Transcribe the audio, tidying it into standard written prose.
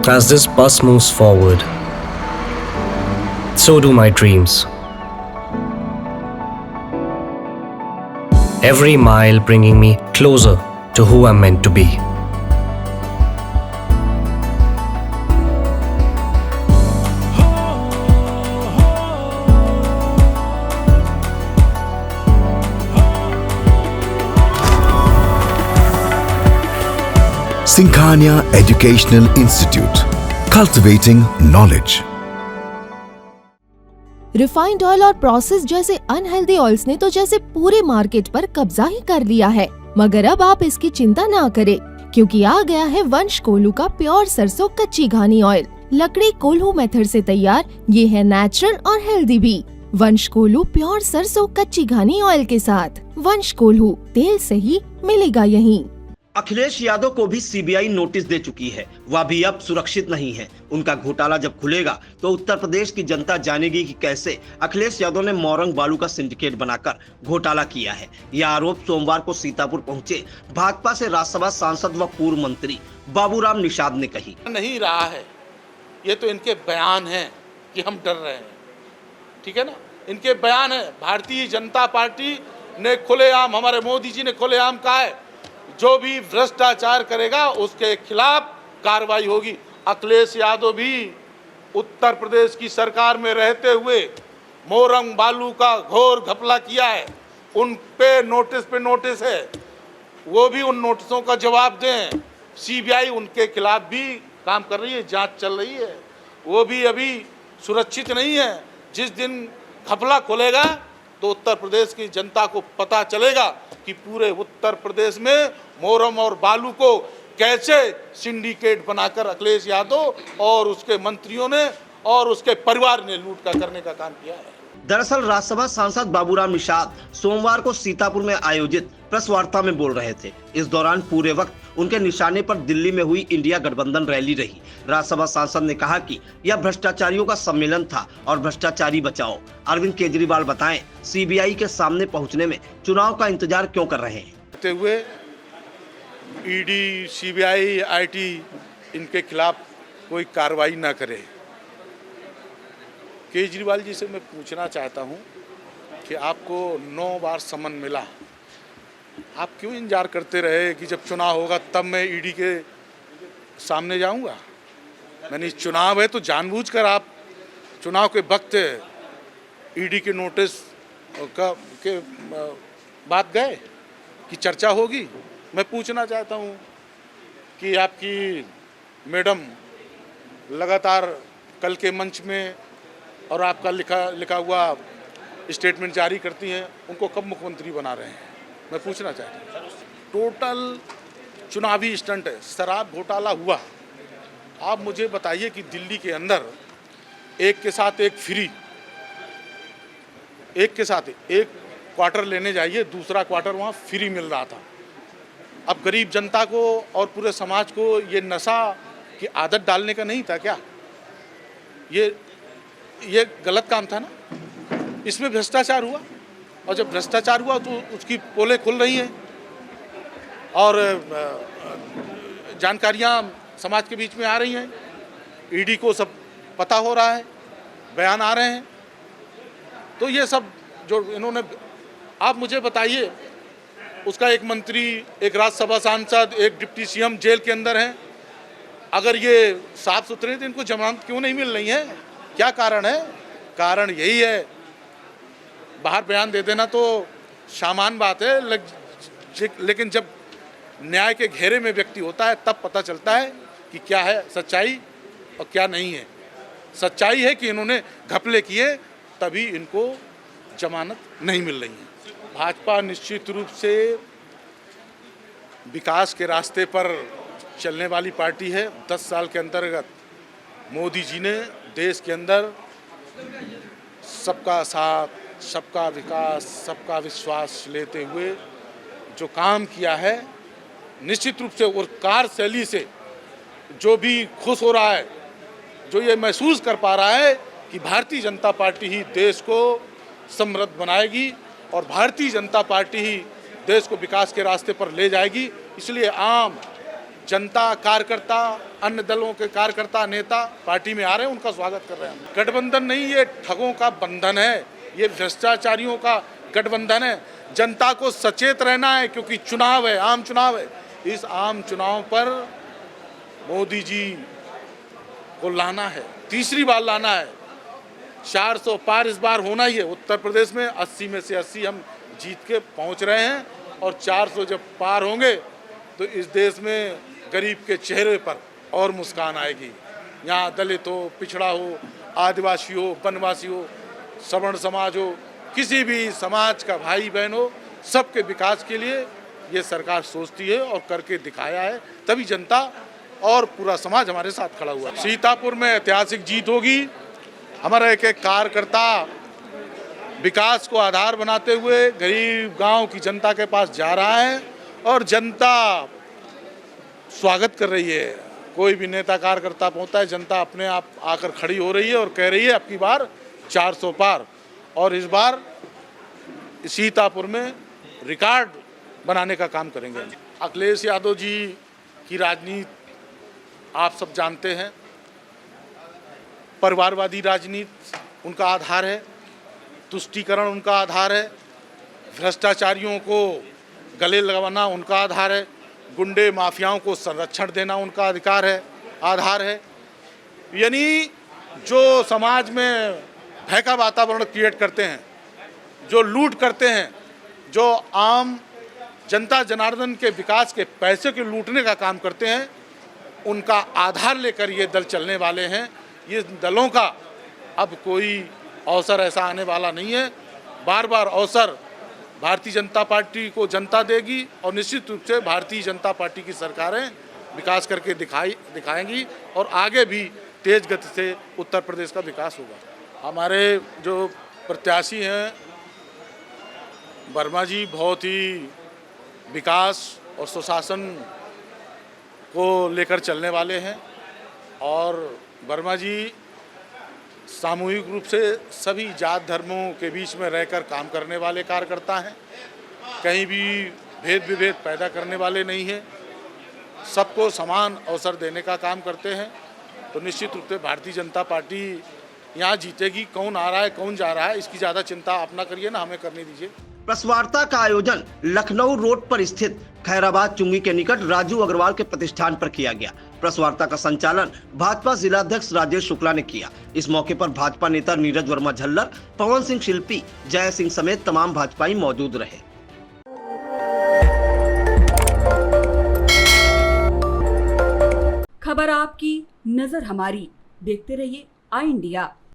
As this bus moves forward, so do my dreams. Every mile bringing me closer to who I'm meant to be. Sinkhania Educational Institute, cultivating knowledge. Refined oil और process जैसे unhealthy oils ने तो जैसे पूरे market पर कब्जा ही कर लिया है, मगर अब आप इसकी चिंता ना करें, क्योंकि आ गया है वंश कोल्हू का प्योर सरसों कच्ची घानी ऑयल। लकड़ी कोल्हू मेथड से तैयार, ये है नेचुरल और हेल्दी भी। वंश कोल्हू प्योर सरसों कच्ची घानी ऑयल के साथ। वंश कोल्हू, तेल सही मिलेगा यहीं। अखिलेश यादव को भी सीबीआई नोटिस दे चुकी है। वह भी अब सुरक्षित नहीं है। उनका घोटाला जब खुलेगा तो उत्तर प्रदेश की जनता जानेगी कि कैसे अखिलेश यादव ने मोरंग बालू का सिंडिकेट बनाकर घोटाला किया है। यह आरोप सोमवार को सीतापुर पहुंचे भाजपा से राज्यसभा सांसद व पूर्व मंत्री बाबूराम निषाद ने कही। नहीं रहा है, ये तो इनके बयान हैं कि हम डर रहे हैं, ठीक है ना, इनके बयान है। भारतीय जनता पार्टी ने खुलेआम, हमारे मोदी जी ने खुलेआम कहा है, जो भी भ्रष्टाचार करेगा उसके खिलाफ कार्रवाई होगी। अखिलेश यादव भी उत्तर प्रदेश की सरकार में रहते हुए मोरंग बालू का घोर घपला किया है। उन पे नोटिस है, वो भी उन नोटिसों का जवाब दें। सीबीआई उनके खिलाफ भी काम कर रही है, जांच चल रही है, वो भी अभी सुरक्षित नहीं है। जिस दिन घपला खुलेगा तो उत्तर प्रदेश की जनता को पता चलेगा कि पूरे उत्तर प्रदेश में मोरम और बालू को कैसे सिंडिकेट बनाकर अखिलेश यादव और उसके मंत्रियों ने और उसके परिवार ने लूट का करने का काम किया है। दरअसल राज्यसभा सांसद बाबूराम निषाद सोमवार को सीतापुर में आयोजित प्रेस वार्ता में बोल रहे थे। इस दौरान पूरे वक्त उनके निशाने पर दिल्ली में हुई इंडिया गठबंधन रैली रही। राज्यसभा सांसद ने कहा कि यह भ्रष्टाचारियों का सम्मेलन था और भ्रष्टाचारी बचाओ। अरविंद केजरीवाल बताएं, सीबीआई के सामने पहुंचने में चुनाव का इंतजार क्यों कर रहे हैं। हुए ईडी, सीबीआई, आईटी इनके खिलाफ कोई कार्रवाई ना करे। केजरीवाल जी से मैं पूछना चाहता हूं कि आपको 9 बार समन मिला, आप क्यों इंतजार करते रहे कि जब चुनाव होगा तब मैं ईडी के सामने जाऊंगा। मैंने चुनाव है तो जानबूझकर आप चुनाव के वक्त ईडी के नोटिस के बात गए कि चर्चा होगी। मैं पूछना चाहता हूं कि आपकी मैडम लगातार कल के मंच में और आपका लिखा हुआ स्टेटमेंट जारी करती हैं, उनको कब मुख्यमंत्री बना रहे हैं, मैं पूछना चाहता हूँ। टोटल चुनावी स्टंट है, शराब घोटाला हुआ। आप मुझे बताइए कि दिल्ली के अंदर एक के साथ एक फ्री, एक के साथ एक क्वार्टर लेने जाइए, दूसरा क्वार्टर वहाँ फ्री मिल रहा था। अब गरीब जनता को और पूरे समाज को ये नशा की आदत डालने का नहीं था क्या? ये गलत काम था ना। इसमें भ्रष्टाचार हुआ, और जब भ्रष्टाचार हुआ तो उसकी पोलें खुल रही हैं और जानकारियां समाज के बीच में आ रही हैं। ईडी को सब पता हो रहा है, बयान आ रहे हैं। तो ये सब जो इन्होंने, आप मुझे बताइए, उसका एक मंत्री, एक राज्यसभा सांसद, एक डिप्टी सीएम जेल के अंदर हैं। अगर ये साफ सुथरे तो इनको जमानत क्यों नहीं मिल रही है? क्या कारण है? कारण यही है, बाहर बयान दे देना तो सामान्य बात है, लेकिन जब न्याय के घेरे में व्यक्ति होता है तब पता चलता है कि क्या है सच्चाई और क्या नहीं है। सच्चाई है कि इन्होंने घपले किए, तभी इनको जमानत नहीं मिल रही है। भाजपा निश्चित रूप से विकास के रास्ते पर चलने वाली पार्टी है। 10 साल के अंतर्गत मोदी जी ने देश के अंदर सबका साथ, सबका विकास, सबका विश्वास लेते हुए जो काम किया है, निश्चित रूप से और कार्यशैली से जो भी खुश हो रहा है, जो ये महसूस कर पा रहा है कि भारतीय जनता पार्टी ही देश को समृद्ध बनाएगी और भारतीय जनता पार्टी ही देश को विकास के रास्ते पर ले जाएगी। इसलिए आम जनता, कार्यकर्ता, अन्य दलों के कार्यकर्ता, नेता पार्टी में आ रहे हैं, उनका स्वागत कर रहे हैं। गठबंधन नहीं, ये ठगों का बंधन है, ये भ्रष्टाचारियों का गठबंधन है। जनता को सचेत रहना है, क्योंकि चुनाव है, आम चुनाव है। इस आम चुनाव पर मोदी जी को लाना है, तीसरी बार लाना है। 400 पार इस बार होना ही है। उत्तर प्रदेश में 80 में से 80 हम जीत के पहुंच रहे हैं, और 400 जब पार होंगे तो इस देश में गरीब के चेहरे पर और मुस्कान आएगी। यहाँ दलित हो, पिछड़ा हो, आदिवासी हो, वनवासी हो, सवर्ण समाज हो, किसी भी समाज का भाई बहन हो, सबके विकास के लिए ये सरकार सोचती है और करके दिखाया है। तभी जनता और पूरा समाज हमारे साथ खड़ा हुआ है। सीतापुर में ऐतिहासिक जीत होगी। हमारा एक एक कार्यकर्ता विकास को आधार बनाते हुए गरीब गांव की जनता के पास जा रहा है, और जनता स्वागत कर रही है। कोई भी नेता कार्यकर्ता पहुंचता है, जनता अपने आप आकर खड़ी हो रही है और कह रही है अब की बार 400 पार, और इस बार सीतापुर में रिकॉर्ड बनाने का काम करेंगे। अखिलेश यादव जी की राजनीति आप सब जानते हैं, परिवारवादी राजनीति उनका आधार है, तुष्टीकरण उनका आधार है, भ्रष्टाचारियों को गले लगाना उनका आधार है, गुंडे माफियाओं को संरक्षण देना उनका आधार है। यानी जो समाज में भय का वातावरण क्रिएट करते हैं, जो लूट करते हैं, जो आम जनता जनार्दन के विकास के पैसे के लूटने का काम करते हैं, उनका आधार लेकर ये दल चलने वाले हैं। ये दलों का अब कोई अवसर ऐसा आने वाला नहीं है। बार बार अवसर भारतीय जनता पार्टी को जनता देगी, और निश्चित रूप से भारतीय जनता पार्टी की सरकारें विकास करके दिखाएंगी, और आगे भी तेज गति से उत्तर प्रदेश का विकास होगा। हमारे जो प्रत्याशी हैं वर्मा जी बहुत ही विकास और सुशासन को लेकर चलने वाले हैं, और वर्मा जी सामूहिक रूप से सभी जात धर्मों के बीच में रहकर काम करने वाले कार्यकर्ता हैं। कहीं भी भेद विभेद पैदा करने वाले नहीं हैं, सबको समान अवसर देने का काम करते हैं। तो निश्चित रूप से भारतीय जनता पार्टी यहाँ जीतेगी। कौन आ रहा है, कौन जा रहा है, इसकी ज़्यादा चिंता आप ना करिए ना, हमें करने दीजिए। प्रेस वार्ता का आयोजन लखनऊ रोड पर स्थित खैराबाद चुंगी के निकट राजू अग्रवाल के प्रतिष्ठान पर किया गया। प्रेस वार्ता का संचालन भाजपा जिलाध्यक्ष राजेश शुक्ला ने किया। इस मौके पर भाजपा नेता नीरज वर्मा झल्लर, पवन सिंह शिल्पी, जय सिंह समेत तमाम भाजपाई मौजूद रहे। खबर आपकी, नजर हमारी। देखते रहिए आई इंडिया।